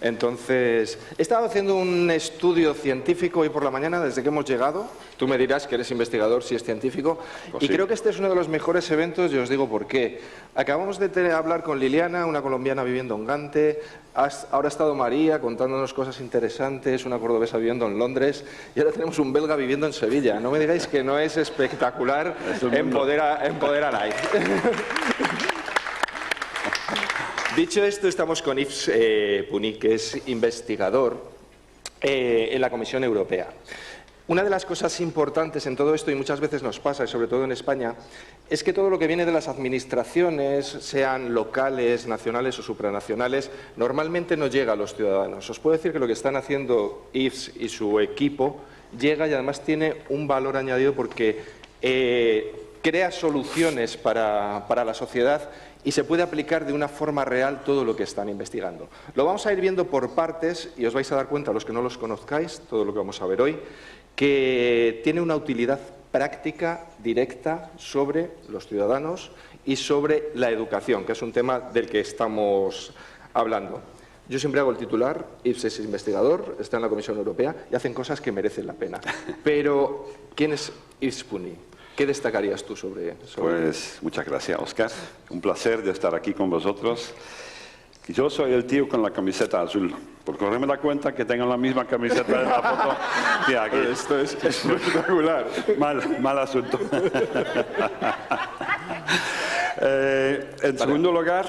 Entonces, he estado haciendo un estudio científico hoy por la mañana desde que hemos llegado. Tú me dirás que eres investigador, si es científico. Pues y sí. creo que este es uno de los mejores eventos y os digo por qué. Acabamos de hablar con Liliana, una colombiana viviendo en Gante. Ahora ha estado María contándonos cosas interesantes, una cordobesa viviendo en Londres. Y ahora tenemos un belga viviendo en Sevilla. No me digáis que no es espectacular Empodera Life. Dicho esto, estamos con Yves Puny, que es investigador en la Comisión Europea. Una de las cosas importantes en todo esto, y muchas veces nos pasa, y sobre todo en España, es que todo lo que viene de las administraciones, sean locales, nacionales o supranacionales, normalmente no llega a los ciudadanos. Os puedo decir que lo que están haciendo Yves y su equipo llega y además tiene un valor añadido porque crea soluciones para la sociedad y se puede aplicar de una forma real todo lo que están investigando. Lo vamos a ir viendo por partes y os vais a dar cuenta, los que no los conozcáis, todo lo que vamos a ver hoy, que tiene una utilidad práctica, directa, sobre los ciudadanos y sobre la educación, que es un tema del que estamos hablando. Yo siempre hago el titular, Yves es investigador, está en la Comisión Europea y hacen cosas que merecen la pena. Pero, ¿quién es Yves Puny? ¿Qué destacarías tú sobre Pues muchas gracias, Óscar. Un placer de estar aquí con vosotros. Yo soy el tío con la camiseta azul, porque no me da cuenta que tengo la misma camiseta en la foto que aquí. Esto es espectacular. Mal asunto. En segundo lugar,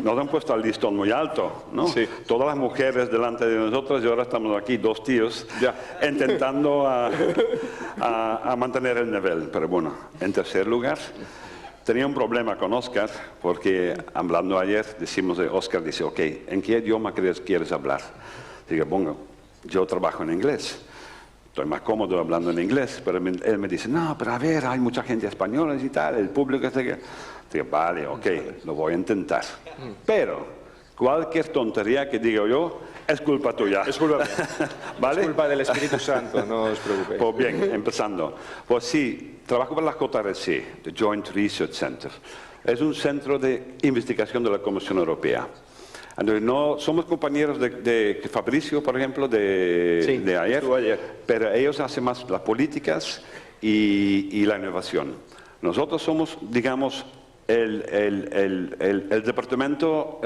nos han puesto al listón muy alto, ¿no? Sí. Todas las mujeres delante de nosotros y ahora estamos aquí dos tíos intentando a mantener el nivel. Pero bueno, en tercer lugar, tenía un problema con Óscar porque hablando ayer, Óscar dice, ok, ¿en qué idioma quieres hablar? Digo, bueno, yo trabajo en inglés. Estoy más cómodo hablando en inglés, pero él me dice, no, pero a ver, hay mucha gente española y tal, el público está que... Digo, vale, ok, lo voy a intentar. Pero cualquier tontería que diga yo es culpa tuya. Es culpa mía. ¿Vale? Es culpa del Espíritu Santo, no os preocupéis. Pues bien, empezando. Pues sí, trabajo para la JRC, the Joint Research Center. Es un centro de investigación de la Comisión Europea. Entonces, no somos compañeros de Fabricio, por ejemplo, de ayer, pero ellos hacen más las políticas y la innovación. Nosotros somos, digamos, el departamento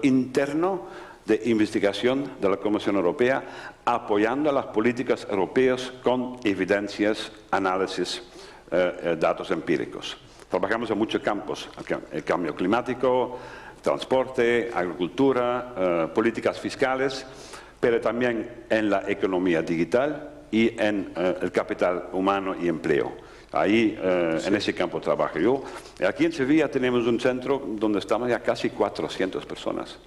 interno de investigación de la Comisión Europea, apoyando a las políticas europeas con evidencias, análisis, datos empíricos. Trabajamos en muchos campos, el cambio climático, transporte, agricultura, políticas fiscales, pero también en la economía digital y en el capital humano y empleo. Ahí, en ese campo trabajo yo. Aquí en Sevilla tenemos un centro donde estamos ya casi 400 personas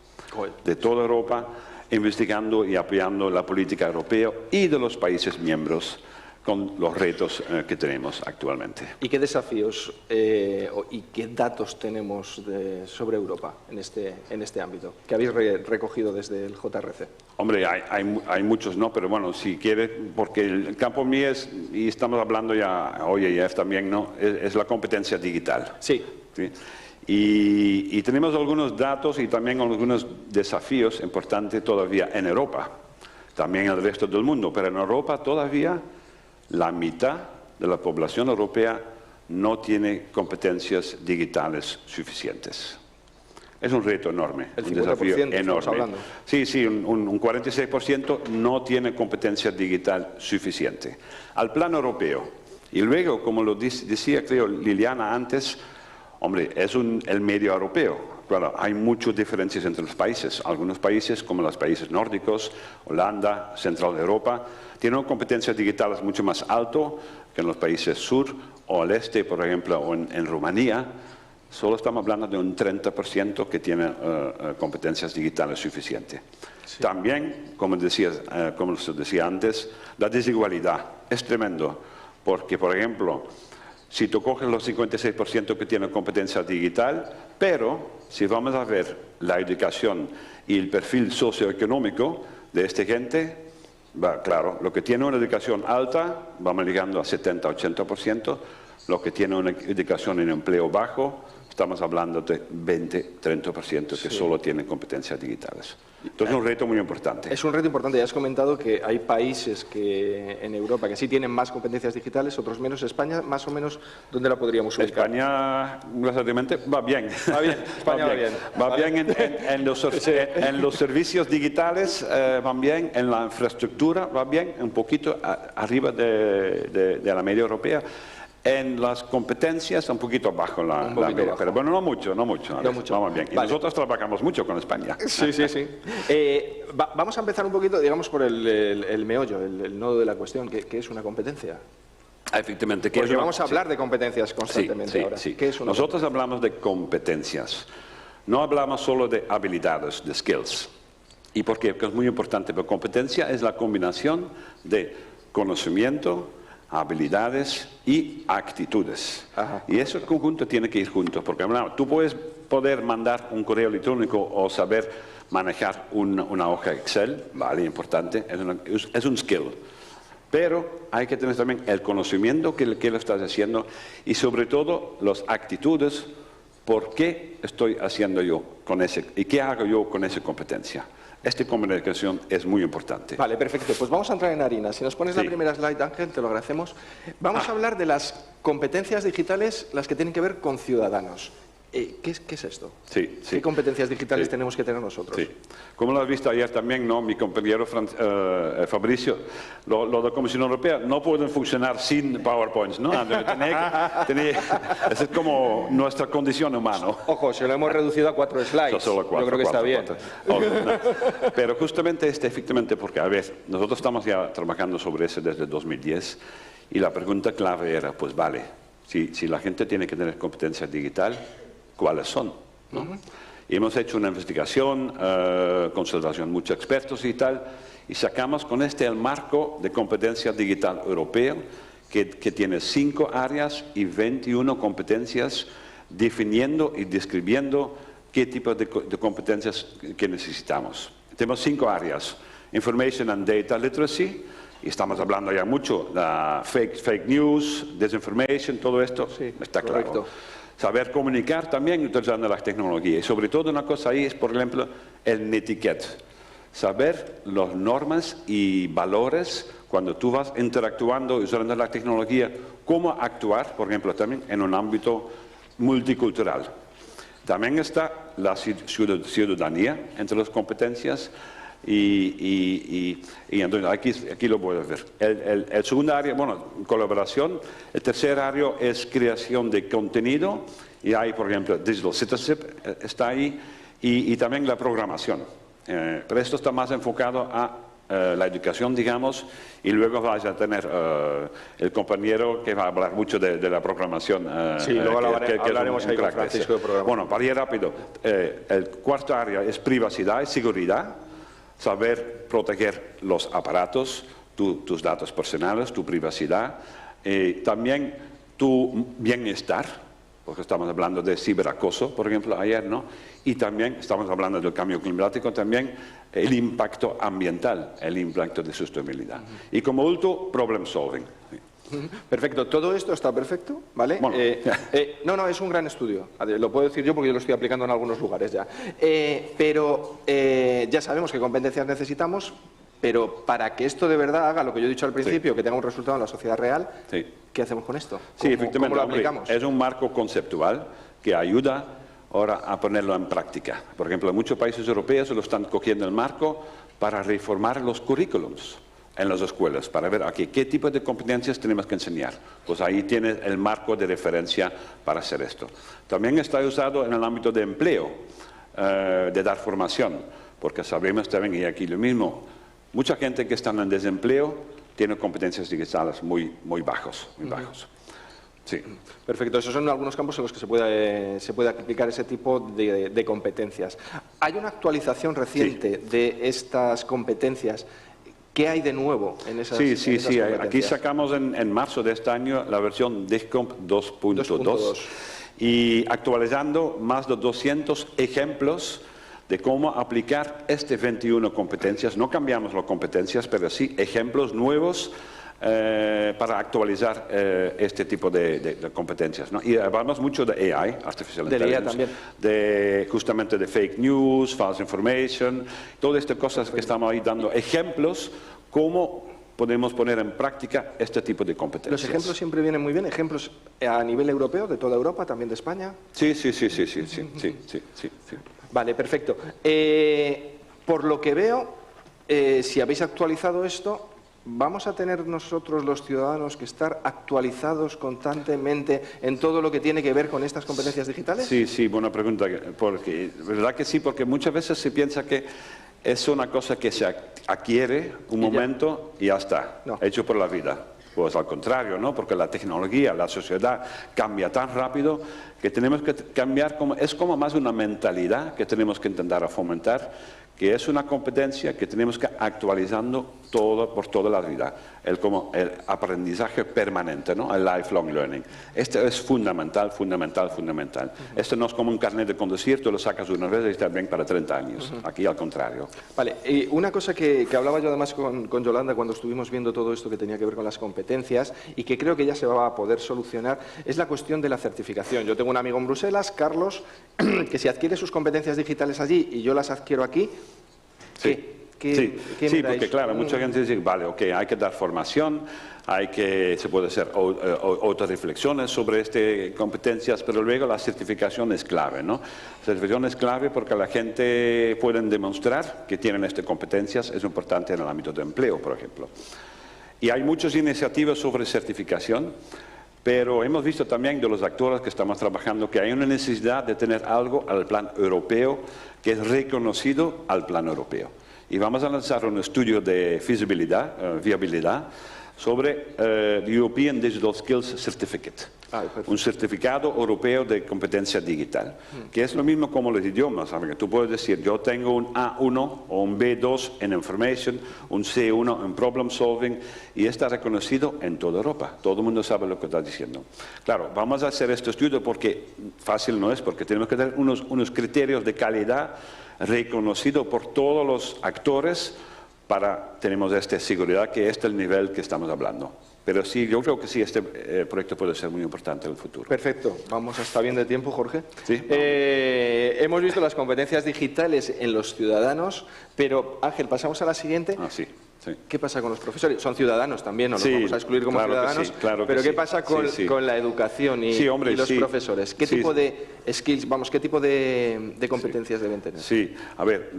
de toda Europa investigando y apoyando la política europea y de los países miembros con los retos que tenemos actualmente. ¿Y qué desafíos y qué datos tenemos sobre Europa en este ámbito que habéis recogido desde el JRC? Hombre, hay muchos, ¿no? Pero bueno, si quiere, porque el campo mío es, y estamos hablando ya hoy y también, ¿no? Es la competencia digital. Sí. ¿Sí? Y tenemos algunos datos y también algunos desafíos importantes todavía en Europa, también en el resto del mundo, pero en Europa todavía la mitad de la población europea no tiene competencias digitales suficientes. Es un reto enorme, un desafío enorme. Sí, un 46% no tiene competencia digital suficiente. Al plan europeo. Y luego, como lo decía, creo, Liliana antes, hombre, es el medio europeo. Claro, hay muchas diferencias entre los países. Algunos países, como los países nórdicos, Holanda, Central de Europa, tienen una competencia digital mucho más alto que en los países sur o al este, por ejemplo, o en Rumanía. Solo estamos hablando de un 30% que tiene competencias digitales suficientes. Sí. También, como se decía antes, la desigualdad es tremendo, porque, por ejemplo, si tú coges los 56% que tienen competencia digital, pero si vamos a ver la educación y el perfil socioeconómico de esta gente, claro, lo que tiene una educación alta, vamos llegando a 70-80%, lo que tiene una educación en empleo bajo, estamos hablando de 20-30% que solo tienen competencias digitales. Entonces es un reto muy importante. Es un reto importante. Ya has comentado que hay países que en Europa que sí tienen más competencias digitales, otros menos. España, más o menos, ¿dónde la podríamos ubicar? España, relativamente, va bien. Va bien, España va bien. Va bien en los servicios digitales, van bien, en la infraestructura va bien, un poquito arriba de la media europea. En las competencias, un poquito bajo la media, pero bueno, no mucho. Vamos bien. Y nosotros trabajamos mucho con España. Sí. Vamos a empezar un poquito, digamos, por el meollo, el nodo de la cuestión, que es una competencia. Efectivamente. Porque vamos a hablar de competencias constantemente ahora. Sí. ¿Qué es una Nosotros hablamos de competencias. No hablamos solo de habilidades, de skills. ¿Y por qué? Porque es muy importante, porque competencia es la combinación de conocimiento, habilidades y actitudes. Ajá. Y ese conjunto tiene que ir juntos, porque bueno, tú puedes poder mandar un correo electrónico o saber manejar una hoja Excel, vale, importante, es un skill. Pero hay que tener también el conocimiento que lo estás haciendo y sobre todo las actitudes, por qué estoy haciendo yo con ese y qué hago yo con esa competencia. Esta comunicación es muy importante. Vale, perfecto. Pues vamos a entrar en harina. Si nos pones la primera slide, Ángel, te lo agradecemos. Vamos a hablar de las competencias digitales, las que tienen que ver con ciudadanos. ¿Qué es esto? Sí. ¿Qué competencias digitales tenemos que tener nosotros? Sí. Como lo has visto ayer también, ¿no? Mi compañero Fabricio, lo de Comisión Europea no pueden funcionar sin PowerPoints, ¿no? Esa es como nuestra condición humana. Ojo, se lo hemos reducido a 4 slides. Solo 4, yo creo que está bien. Pero justamente efectivamente, porque a ver, nosotros estamos ya trabajando sobre eso desde 2010 y la pregunta clave era, pues vale, si la gente tiene que tener competencia digital, ¿cuáles son? ¿No? Y hemos hecho una investigación, consultación muchos expertos y tal, y sacamos con el marco de competencia digital europeo, que tiene 5 áreas y 21 competencias, definiendo y describiendo qué tipo de competencias que necesitamos. Tenemos 5 áreas: Information and Data Literacy, y estamos hablando ya mucho de fake news, desinformation, todo esto, está correcto. claro. Saber comunicar también utilizando las tecnologías. Y sobre todo una cosa ahí es, por ejemplo, el netiquette. Saber las normas y valores cuando tú vas interactuando usando la tecnología, cómo actuar, por ejemplo, también en un ámbito multicultural. También está la ciudadanía entre las competencias y entonces aquí lo puedes ver. El segundo área, bueno, colaboración. El tercer área es creación de contenido y hay, por ejemplo, Digital Citizenship está ahí y también la programación. Pero esto está más enfocado a la educación, digamos, y luego vas a tener el compañero que va a hablar mucho de la programación. Luego hablaremos ahí con Francisco de programación. Bueno, para ir rápido, el cuarto área es privacidad y seguridad. Saber proteger los aparatos, tus datos personales, tu privacidad, también tu bienestar, porque estamos hablando de ciberacoso, por ejemplo, ayer, ¿no? Y también estamos hablando del cambio climático, también el impacto ambiental, el impacto de sostenibilidad. Y como último, problem solving. Perfecto, todo esto está perfecto, ¿vale? Bueno. No, es un gran estudio, lo puedo decir yo porque yo lo estoy aplicando en algunos lugares ya. Pero ya sabemos qué competencias necesitamos, pero para que esto de verdad haga lo que yo he dicho al principio, que tenga un resultado en la sociedad real, ¿qué hacemos con esto? Sí, efectivamente, ¿cómo lo aplicamos? Es un marco conceptual que ayuda ahora a ponerlo en práctica. Por ejemplo, en muchos países europeos lo están cogiendo el marco para reformar los currículums en las escuelas, para ver aquí qué tipo de competencias tenemos que enseñar. Pues ahí tienes el marco de referencia para hacer esto. También está usado en el ámbito de empleo, de dar formación, porque sabemos también, y aquí lo mismo, mucha gente que está en desempleo tiene competencias digitales muy bajos. Sí. Perfecto, esos son algunos campos en los que se puede aplicar ese tipo de competencias. Hay una actualización reciente de estas competencias. ¿Qué hay de nuevo en esas competencias? Aquí sacamos en marzo de este año la versión DISCOMP 2.2 y actualizando más de 200 ejemplos de cómo aplicar 21 competencias. No cambiamos las competencias, pero sí ejemplos nuevos para actualizar este tipo de competencias, ¿no? Y hablamos mucho de AI, Artificial Intelligence, justamente de fake news, false information, todas estas cosas que estamos ahí dando ejemplos, cómo podemos poner en práctica este tipo de competencias. Los ejemplos siempre vienen muy bien, ejemplos a nivel europeo, de toda Europa, también de España. Sí. Vale, perfecto. Por lo que veo, si habéis actualizado esto, ¿vamos a tener nosotros los ciudadanos que estar actualizados constantemente en todo lo que tiene que ver con estas competencias digitales? Sí, buena pregunta. ¿Verdad que sí? Porque muchas veces se piensa que es una cosa que se adquiere un momento y ya está, hecho por la vida. Pues al contrario, ¿no? Porque la tecnología, la sociedad cambia tan rápido que tenemos que cambiar, es como más una mentalidad que tenemos que intentar fomentar, que es una competencia que tenemos que actualizando por toda la vida, como el aprendizaje permanente, ¿no? El lifelong learning. Esto es fundamental. Esto no es como un carnet de conducir, tú lo sacas una vez y está bien para 30 años. Aquí al contrario. Vale, y una cosa que hablaba yo además con Yolanda cuando estuvimos viendo todo esto que tenía que ver con las competencias y que creo que ya se va a poder solucionar, es la cuestión de la certificación. Yo tengo un amigo en Bruselas, Carlos, que si adquiere sus competencias digitales allí y yo las adquiero aquí, Sí, porque claro, mucha gente dice, vale, ok, hay que dar formación, se puede hacer autorreflexiones sobre estas competencias, pero luego la certificación es clave, ¿no? La certificación es clave porque la gente puede demostrar que tienen estas competencias, es importante en el ámbito de empleo, por ejemplo. Y hay muchas iniciativas sobre certificación, pero hemos visto también de los actores que estamos trabajando que hay una necesidad de tener algo al plan europeo que es reconocido al plan europeo. Y vamos a lanzar un estudio de viabilidad, sobre el European Digital Skills Certificate, un certificado europeo de competencia digital, que es lo mismo como los idiomas. Tú puedes decir, yo tengo un A1 o un B2 en Information, un C1 en Problem Solving, y está reconocido en toda Europa. Todo el mundo sabe lo que está diciendo. Claro, vamos a hacer este estudio porque fácil no es, porque tenemos que tener unos criterios de calidad reconocidos por todos los actores. Tenemos esta seguridad que este es el nivel que estamos hablando. Pero sí, yo creo que sí, este proyecto puede ser muy importante en el futuro. Perfecto. Vamos hasta bien de tiempo, Jorge. Sí. Hemos visto las competencias digitales en los ciudadanos, pero Ángel, pasamos a la siguiente. Sí. ¿Qué pasa con los profesores? Son ciudadanos también, no los vamos a excluir como ciudadanos, pero ¿qué pasa con la educación y los profesores? ¿Qué tipo de skills, qué tipo de competencias deben tener? Sí, a ver,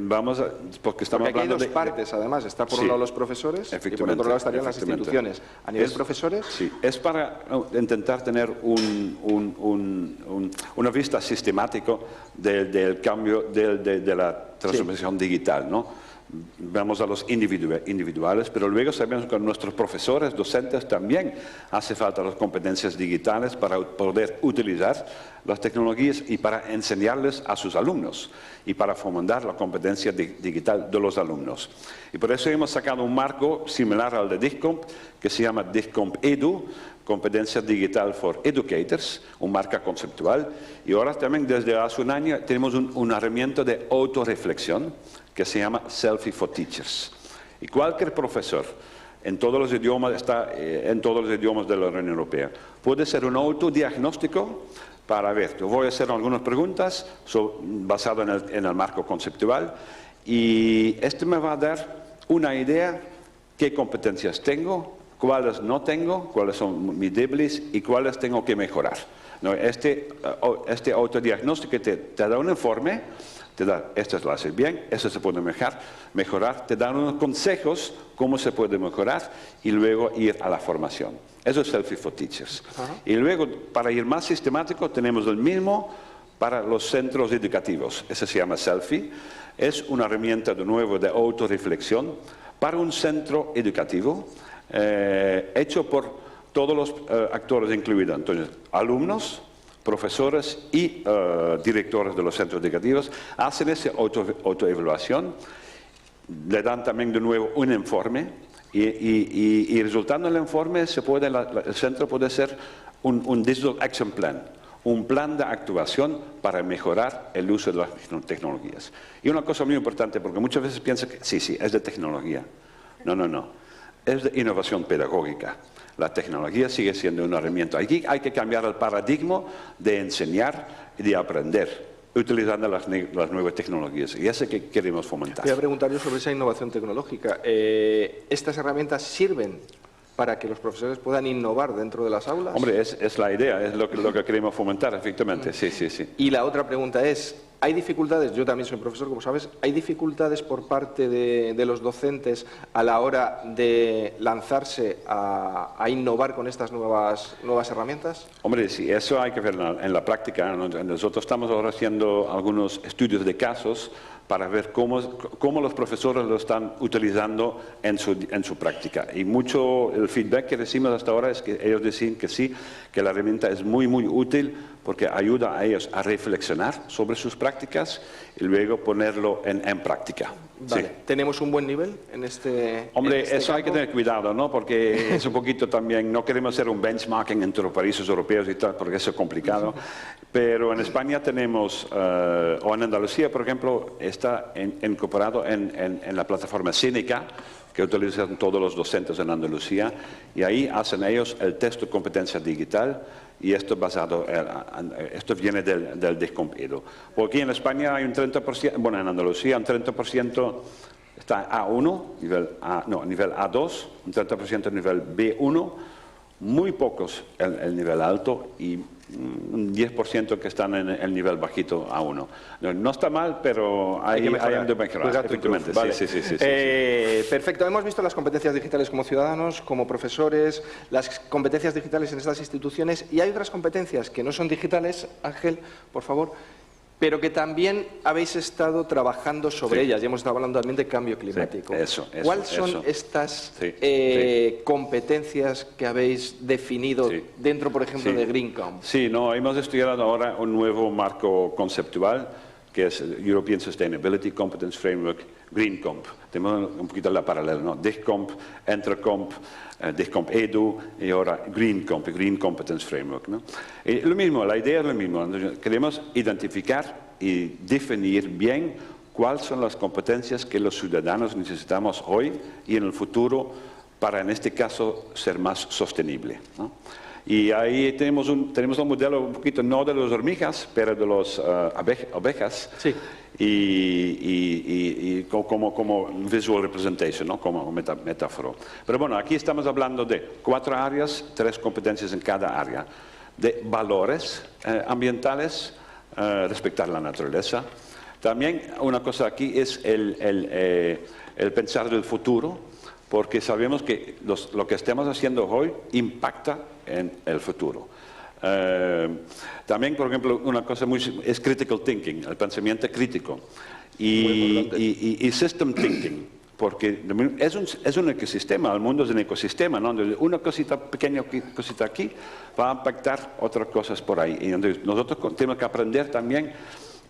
porque estamos aquí hay hablando dos partes, además, está por un lado los profesores y por otro lado estarían las instituciones. A nivel profesores... Sí, es para intentar tener una vista sistemática del cambio de la transformación digital, ¿no? Vamos a los individuales, pero luego sabemos que a nuestros profesores, docentes también hace falta las competencias digitales para poder utilizar las tecnologías y para enseñarles a sus alumnos y para fomentar la competencia digital de los alumnos. Y por eso hemos sacado un marco similar al de DIGCOMP, que se llama DIGCOMP Edu, Competencia Digital for Educators, un marco conceptual. Y ahora también desde hace un año tenemos una herramienta de autorreflexión que se llama Selfie for Teachers. Y cualquier profesor, en todos los idiomas de la Unión Europea, puede ser un autodiagnóstico para ver. Yo voy a hacer algunas preguntas basado en el marco conceptual y esto me va a dar una idea qué competencias tengo, cuáles no tengo, cuáles son mis débiles y cuáles tengo que mejorar. No, este autodiagnóstico te da un informe, te da, esto lo haces bien, esto se puede mejorar, te dan unos consejos cómo se puede mejorar y luego ir a la formación. Eso es Selfie for Teachers. Y luego, para ir más sistemático, tenemos el mismo para los centros educativos. Eso se llama Selfie. Es una herramienta de nuevo de autorreflexión para un centro educativo hecho por todos los actores incluidos. Entonces, alumnos, profesores y directores de los centros educativos hacen esa autoevaluación, le dan también de nuevo un informe y resultando del informe el centro puede hacer un Digital Action Plan, un plan de actuación para mejorar el uso de las tecnologías. Y una cosa muy importante, porque muchas veces piensan que sí, es de tecnología. No. es de innovación pedagógica. La tecnología sigue siendo una herramienta. Aquí hay que cambiar el paradigma de enseñar y de aprender, utilizando las nuevas tecnologías. Y eso que queremos fomentar. Voy a preguntar yo sobre esa innovación tecnológica. ¿Estas herramientas sirven para que los profesores puedan innovar dentro de las aulas? Hombre, es la idea, es lo que queremos fomentar, efectivamente. Sí, sí, sí. Y la otra pregunta es, ¿hay dificultades? Yo también soy profesor, como sabes. ¿Hay dificultades por parte de los docentes a la hora de lanzarse a innovar con estas nuevas herramientas? Hombre, sí, eso hay que ver en la práctica. Nosotros estamos ahora haciendo algunos estudios de casos para ver cómo los profesores lo están utilizando en su práctica. Y mucho el feedback que recibimos hasta ahora es que ellos dicen que sí, que la herramienta es muy, muy útil porque ayuda a ellos a reflexionar sobre sus prácticas y luego ponerlo en práctica. Vale. Sí. ¿Tenemos un buen nivel en este Hombre, eso eso hay que tener cuidado, ¿no? Porque es un poquito también, no queremos hacer un benchmarking entre los países europeos y tal, porque eso es complicado. Pero en España tenemos, o en Andalucía, por ejemplo, está incorporado en la plataforma Cínica, que utilizan todos los docentes en Andalucía, y ahí hacen ellos el test de competencia digital, y esto viene del DISCOMP Edu. Porque en España hay un 30%, bueno, en Andalucía un 30% está A1, nivel A2, un 30% nivel B1, muy pocos el nivel alto y un 10% que están en el nivel bajito A1. No está mal, pero hay que mejorar. Efectivamente, vale. Sí. Perfecto, hemos visto las competencias digitales como ciudadanos, como profesores, las competencias digitales en estas instituciones, y hay otras competencias que no son digitales, Ángel, por favor, pero que también habéis estado trabajando sobre ellas, y hemos estado hablando también de cambio climático. ¿Cuáles son estas competencias que habéis definido dentro, por ejemplo, de GreenComp? Sí, hemos estudiado ahora un nuevo marco conceptual, que es el European Sustainability Competence Framework, GreenComp. Tenemos un poquito la paralela, ¿no? DISCOMP, ENTRACOMP, DISCOMP Edu y ahora GreenComp, Green Competence Framework, ¿no? Y lo mismo, la idea es lo mismo. Queremos identificar y definir bien cuáles son las competencias que los ciudadanos necesitamos hoy y en el futuro para, en este caso, ser más sostenible, ¿no? Y ahí tenemos un modelo un poquito no de las hormigas, pero de las abejas. Sí. Y como visual representation, ¿no? Como metáfora. Pero bueno, aquí estamos hablando de 4 áreas, 3 competencias en cada área. De valores ambientales, respetar la naturaleza. También una cosa aquí es el pensar del futuro, porque sabemos que lo que estamos haciendo hoy impacta en el futuro. También, por ejemplo, una cosa es critical thinking, el pensamiento crítico, y system thinking, porque es un ecosistema, el mundo es un ecosistema, ¿no? Una pequeña cosita aquí va a impactar otras cosas por ahí. Y entonces nosotros tenemos que aprender también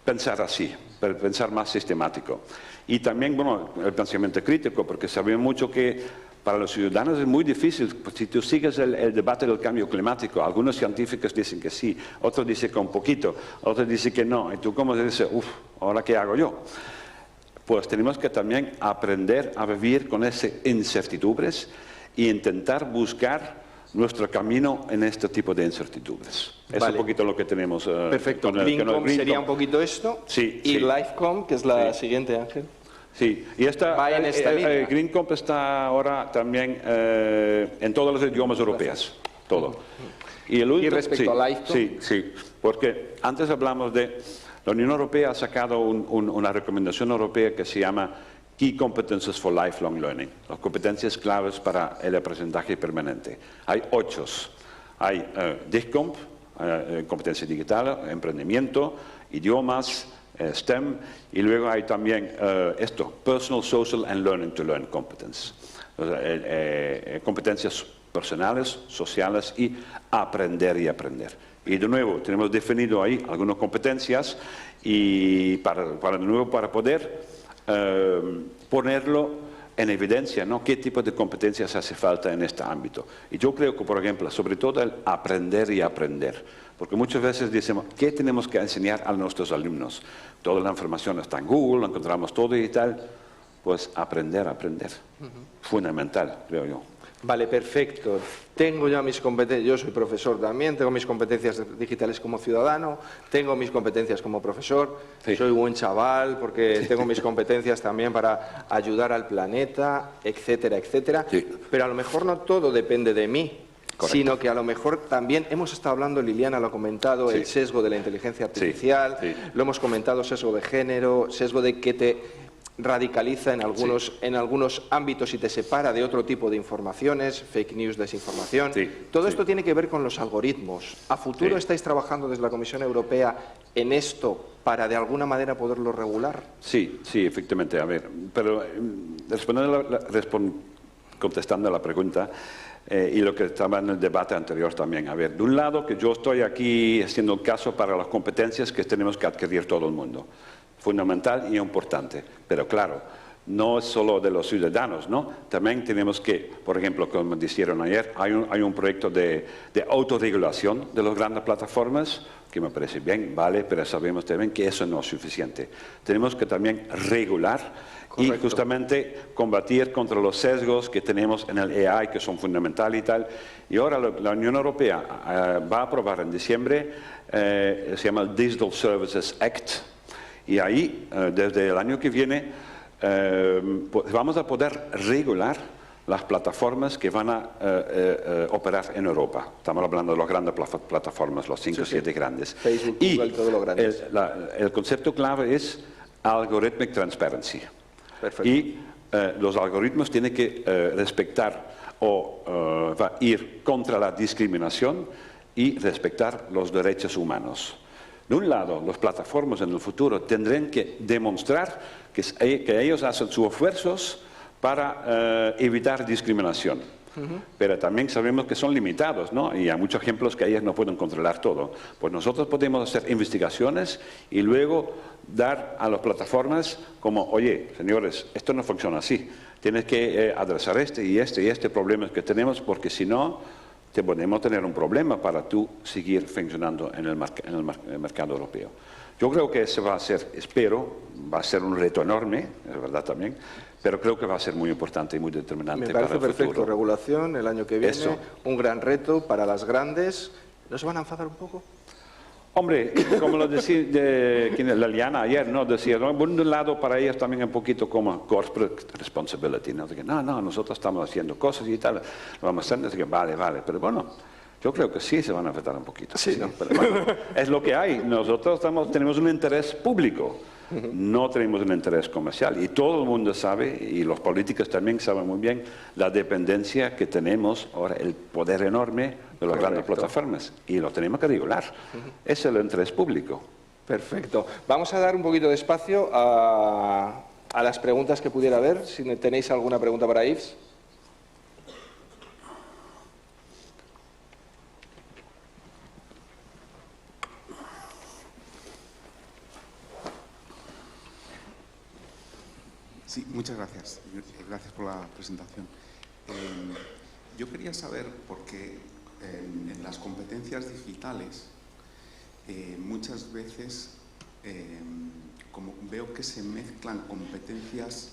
pensar así, pensar más sistemático. Y también, bueno, el pensamiento crítico, porque sabemos mucho que para los ciudadanos es muy difícil, pues, si tú sigues el debate del cambio climático, algunos científicos dicen que sí, otros dicen que un poquito, otros dicen que no, y tú como dices, ¿ahora qué hago yo? Pues tenemos que también aprender a vivir con esas incertidumbres e intentar buscar nuestro camino en este tipo de incertidumbres. Es un poquito lo que tenemos. Perfecto. GreenComp sería un poquito esto. Sí, y LifeComp, que es la siguiente, Ángel. Sí, y GreenComp está ahora también en todos los idiomas europeos, todo. Y respecto a LifeComp. Sí, porque antes hablamos de la Unión Europea ha sacado una recomendación europea que se llama Key Competences for Lifelong Learning, las competencias claves para el aprendizaje permanente. Hay 8. Hay DISCOMP, competencia digital, emprendimiento, idiomas, STEM, y luego hay también Personal, Social and Learning to Learn Competence. Competencias personales, sociales y aprender. Y de nuevo, tenemos definido ahí algunas competencias y para poder ponerlo en evidencia, ¿no? ¿Qué tipo de competencias hace falta en este ámbito? Y yo creo que, por ejemplo, sobre todo el aprender, porque muchas veces decimos, ¿qué tenemos que enseñar a nuestros alumnos? Toda la información está en Google, lo encontramos todo y tal. pues aprender. Fundamental, creo yo. Vale, perfecto. Tengo ya mis competencias, yo soy profesor también, tengo mis competencias digitales como ciudadano, tengo mis competencias como profesor, Sí. soy buen chaval porque tengo mis competencias también para ayudar al planeta, etcétera, etcétera. Sí. Pero a lo mejor no todo depende de mí, Correcto. sino que a lo mejor también hemos estado hablando, Liliana lo ha comentado, Sí. el sesgo de la inteligencia artificial, Sí. lo hemos comentado, sesgo de género, sesgo de que te radicaliza en algunos ámbitos y te separa de otro tipo de informaciones, fake news, desinformación. Sí, Todo sí. esto tiene que ver con los algoritmos. ¿A futuro Sí. estáis trabajando desde la Comisión Europea en esto para de alguna manera poderlo regular? Sí, efectivamente. A ver, pero contestando a la pregunta y lo que estaba en el debate anterior también. A ver, de un lado que yo estoy aquí haciendo el caso para las competencias que tenemos que adquirir todo el mundo. Fundamental y importante. Pero claro, no es solo de los ciudadanos, ¿no? También tenemos que, por ejemplo, como dijeron ayer, hay un proyecto de autorregulación de las grandes plataformas, que me parece bien, vale, pero sabemos también que eso no es suficiente. Tenemos que también regular y Correcto. justamente combatir contra los sesgos que tenemos en el AI, que son fundamentales y tal. Y ahora la Unión Europea va a aprobar en diciembre, se llama el Digital Services Act, y ahí, desde el año que viene, vamos a poder regular las plataformas que van a operar en Europa. Estamos hablando de las grandes plataformas, los 5 o 7 grandes. Facebook, y Google, todo lo grandes. el concepto clave es algorithmic transparency. Perfecto. Y los algoritmos tienen que respetar o ir contra la discriminación y respetar los derechos humanos. De un lado, las plataformas en el futuro tendrán que demostrar que ellos hacen sus esfuerzos para evitar discriminación. Pero también sabemos que son limitados, ¿no? Y hay muchos ejemplos que ellos no pueden controlar todo. Pues nosotros podemos hacer investigaciones y luego dar a las plataformas como, oye, señores, esto no funciona así. Tienes que adresar este y este problemas que tenemos, porque si no, te podemos tener un problema para tú seguir funcionando en el mercado europeo. Yo creo que ese va a ser, espero, va a ser un reto enorme, es verdad también, pero creo que va a ser muy importante y muy determinante Me para parece el perfecto. futuro. Regulación el año que viene, Eso. un gran reto para las grandes. ¿No se van a enfadar un poco? Hombre, como lo decía la Liana ayer, ¿no? Decía, ¿no? Por un lado para ellos también un poquito como corporate responsibility, ¿no? De que, no, nosotros estamos haciendo cosas y tal, lo vamos a hacer, así que vale, pero bueno, yo creo que sí se van a afectar un poquito. Sí. ¿no? Pero bueno, es lo que hay, nosotros tenemos un interés público, no tenemos un interés comercial, y todo el mundo sabe, y los políticos también saben muy bien, la dependencia que tenemos ahora, el poder enorme de las grandes plataformas, y lo tenemos que regular. Es el interés público. Perfecto. Vamos a dar un poquito de espacio a las preguntas que pudiera haber. Si tenéis alguna pregunta para Yves. Sí, muchas gracias. Gracias por la presentación. Yo quería saber por qué en las competencias digitales muchas veces como veo que se mezclan competencias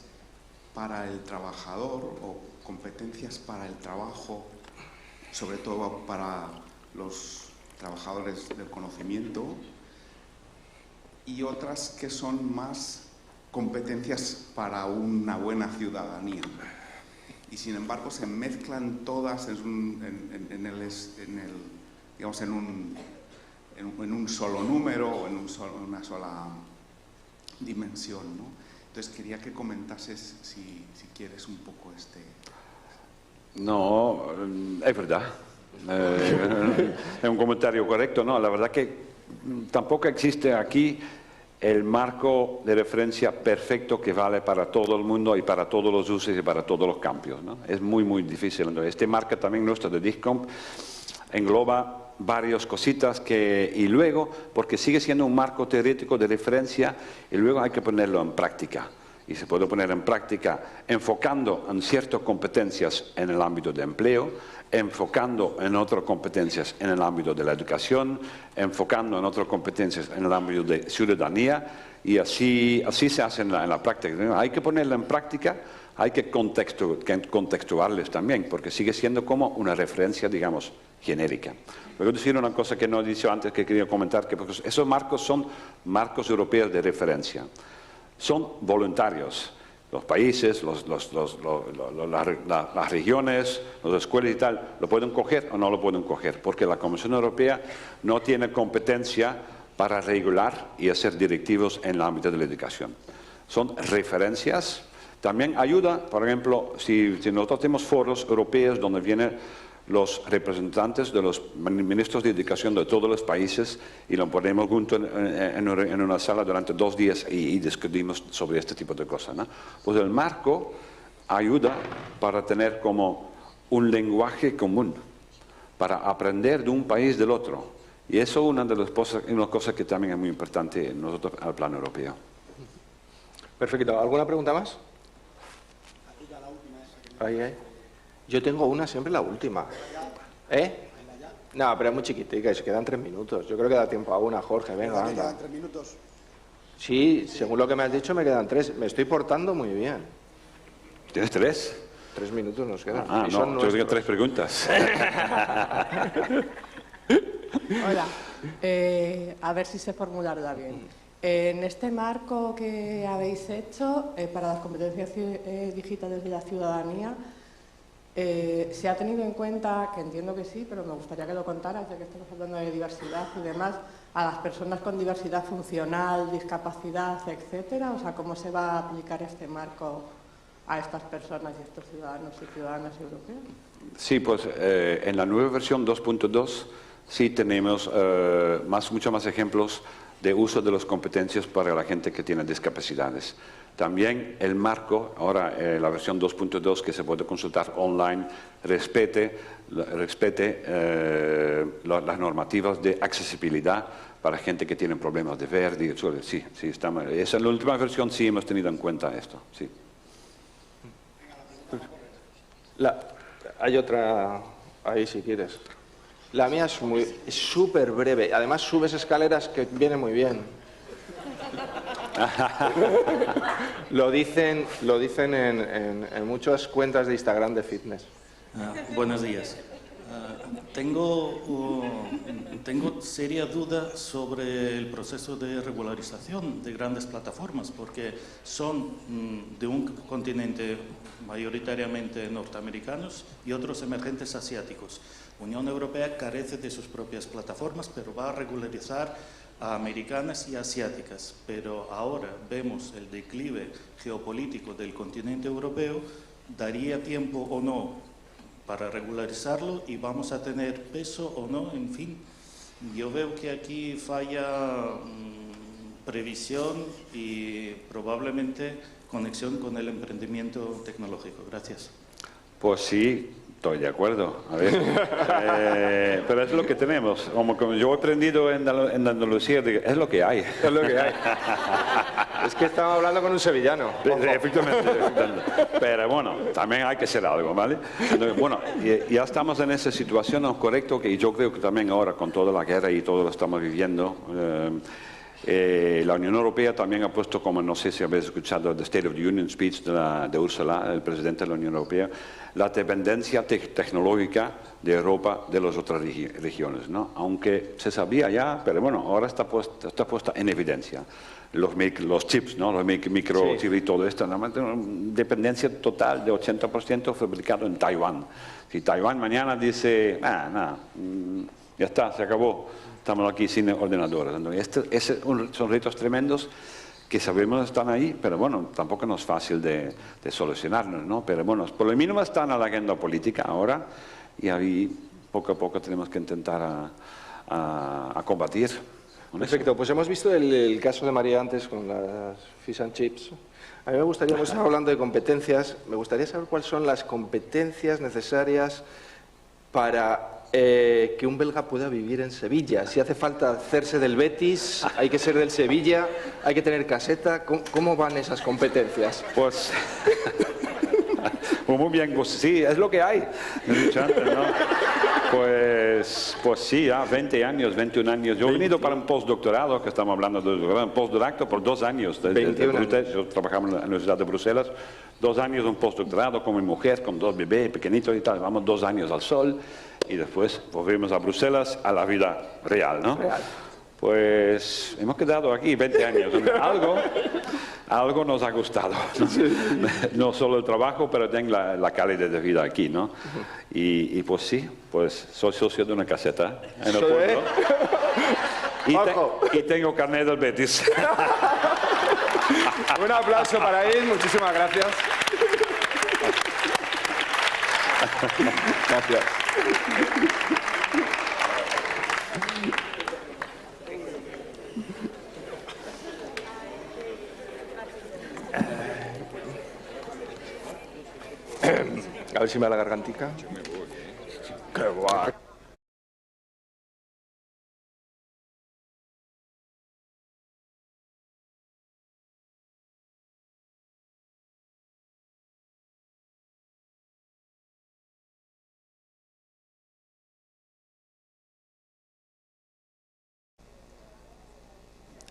para el trabajador o competencias para el trabajo, sobre todo para los trabajadores del conocimiento, y otras que son más competencias para una buena ciudadanía. Y sin embargo se mezclan todas en un solo número o en una sola dimensión, ¿no? Entonces quería que comentases, si quieres, un poco este... No, es verdad. Es un comentario correcto, ¿no? La verdad que tampoco existe aquí el marco de referencia perfecto que vale para todo el mundo y para todos los usos y para todos los campos, ¿no? Es muy difícil. Este marco también nuestro de DIGCOMP engloba varias cositas y luego, porque sigue siendo un marco teórico de referencia y luego hay que ponerlo en práctica. y se puede poner en práctica enfocando en ciertas competencias en el ámbito de empleo, enfocando en otras competencias en el ámbito de la educación, enfocando en otras competencias en el ámbito de ciudadanía, y así se hace en la práctica. Hay que ponerla en práctica, hay que contextuarles también, porque sigue siendo como una referencia, digamos, genérica. Voy a decir una cosa que no he dicho antes, que quería comentar, que esos marcos son marcos europeos de referencia. Son voluntarios. Los países, las regiones, las escuelas y tal, ¿lo pueden coger o no lo pueden coger? Porque la Comisión Europea no tiene competencia para regular y hacer directivos en el ámbito de la educación. Son referencias. También ayuda, por ejemplo, si nosotros tenemos foros europeos donde vienen los representantes de los ministros de educación de todos los países y lo ponemos juntos en una sala durante 2 días y discutimos sobre este tipo de cosas, ¿no? Pues el marco ayuda para tener como un lenguaje común, para aprender de un país del otro. Y eso es una de las cosas que también es muy importante en nosotros al plano europeo. Perfecto. ¿Alguna pregunta más? Ahí. Yo tengo una siempre, la última. ¿Eh? No, pero es muy chiquitica y se quedan 3 minutos. Yo creo que da tiempo a una, Jorge. Venga, anda. ¿Quedan 3 minutos? Sí, según lo que me has dicho, me quedan 3. Me estoy portando muy bien. ¿Tienes 3? 3 minutos nos quedan. Ah, no, yo tengo 3 preguntas. Hola. A ver si sé formularla bien. En este marco que habéis hecho para las competencias digitales de la ciudadanía, ¿se ha tenido en cuenta, que entiendo que sí, pero me gustaría que lo contaras, ya que estamos hablando de diversidad y demás, a las personas con diversidad funcional, discapacidad, etcétera? O sea, ¿cómo se va a aplicar este marco a estas personas y estos ciudadanos y ciudadanas europeos? Sí, pues en la nueva versión 2.2 sí tenemos muchos más ejemplos de uso de las competencias para la gente que tiene discapacidades. También el marco, ahora la versión 2.2 que se puede consultar online, respete las normativas de accesibilidad para gente que tiene problemas de ver. Sí, estamos, esa es la última versión, sí hemos tenido en cuenta esto. Sí. Hay otra ahí si quieres. La mía es súper breve. Además subes escaleras que viene muy bien. Lo dicen en muchas cuentas de Instagram de fitness. Buenos días. Tengo seria duda sobre el proceso de regularización de grandes plataformas, porque son de un continente mayoritariamente norteamericanos y otros emergentes asiáticos. Unión Europea carece de sus propias plataformas, pero va a regularizar a americanas y asiáticas. Pero ahora vemos el declive geopolítico del continente europeo. ¿Daría tiempo o no para regularizarlo y vamos a tener peso o no? En fin, yo veo que aquí falla previsión y probablemente conexión con el emprendimiento tecnológico. Gracias. Pues sí, estoy de acuerdo. A ver. Pero es lo que tenemos. Como yo he aprendido en Andalucía, es lo que hay. Es lo que hay. Es que estaba hablando con un sevillano. Efectivamente. Pero bueno, también hay que hacer algo, ¿vale? Entonces, bueno, ya estamos en esa situación, ¿no? Correcto, que yo creo que también ahora con toda la guerra y todo lo que estamos viviendo, la Unión Europea también ha puesto, como no sé si habéis escuchado el State of the Union speech de Ursula, el presidente de la Unión Europea, la dependencia tecnológica de Europa de las otras regiones, ¿no? Aunque se sabía ya, pero bueno, ahora está puesta en evidencia. Los chips, ¿no? Los microchips y todo esto, ¿no? Dependencia total de 80% fabricado en Taiwán. Si Taiwán mañana dice, ya está, se acabó, estamos aquí sin ordenadores. Son retos tremendos que sabemos están ahí, pero bueno, tampoco no es fácil de solucionarlos, ¿no? Pero bueno, por lo mínimo están en la agenda política ahora y ahí poco a poco tenemos que intentar a combatir. Perfecto, pues hemos visto el caso de María antes con las fish and chips. A mí me gustaría, hemos estado hablando de competencias, me gustaría saber cuáles son las competencias necesarias para que un belga pueda vivir en Sevilla. Si hace falta hacerse del Betis, hay que ser del Sevilla, hay que tener caseta. ¿Cómo van esas competencias? Pues muy bien, pues sí, es lo que hay. He dicho antes, ¿no? Pues sí, 20 años, 21 años. Yo he venido para un postdoctorado, que estamos hablando de un postdoctorado por 2 años. Yo trabajaba en la Universidad de Bruselas, 2 años un postdoctorado con mi mujer, con 2 bebés pequeñitos y tal. Vamos 2 años al sol y después volvimos a Bruselas a la vida real, ¿no? Real. Pues hemos quedado aquí 20 años. Algo nos ha gustado, ¿no? No solo el trabajo, pero también la calidad de vida aquí, ¿no? Y pues sí, pues soy socio de una caseta en el pueblo. Y tengo carnet del Betis. Un aplauso para él, muchísimas gracias. Gracias. A ver si me da la gargantica. Qué guay.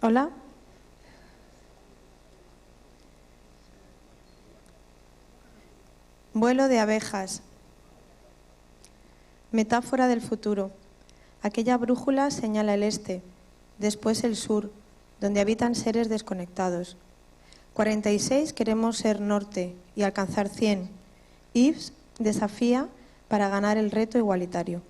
Hola. Vuelo de abejas. Metáfora del futuro. Aquella brújula señala el este, después el sur, donde habitan seres desconectados. 46 queremos ser norte y alcanzar 100. Yves desafía para ganar el reto igualitario.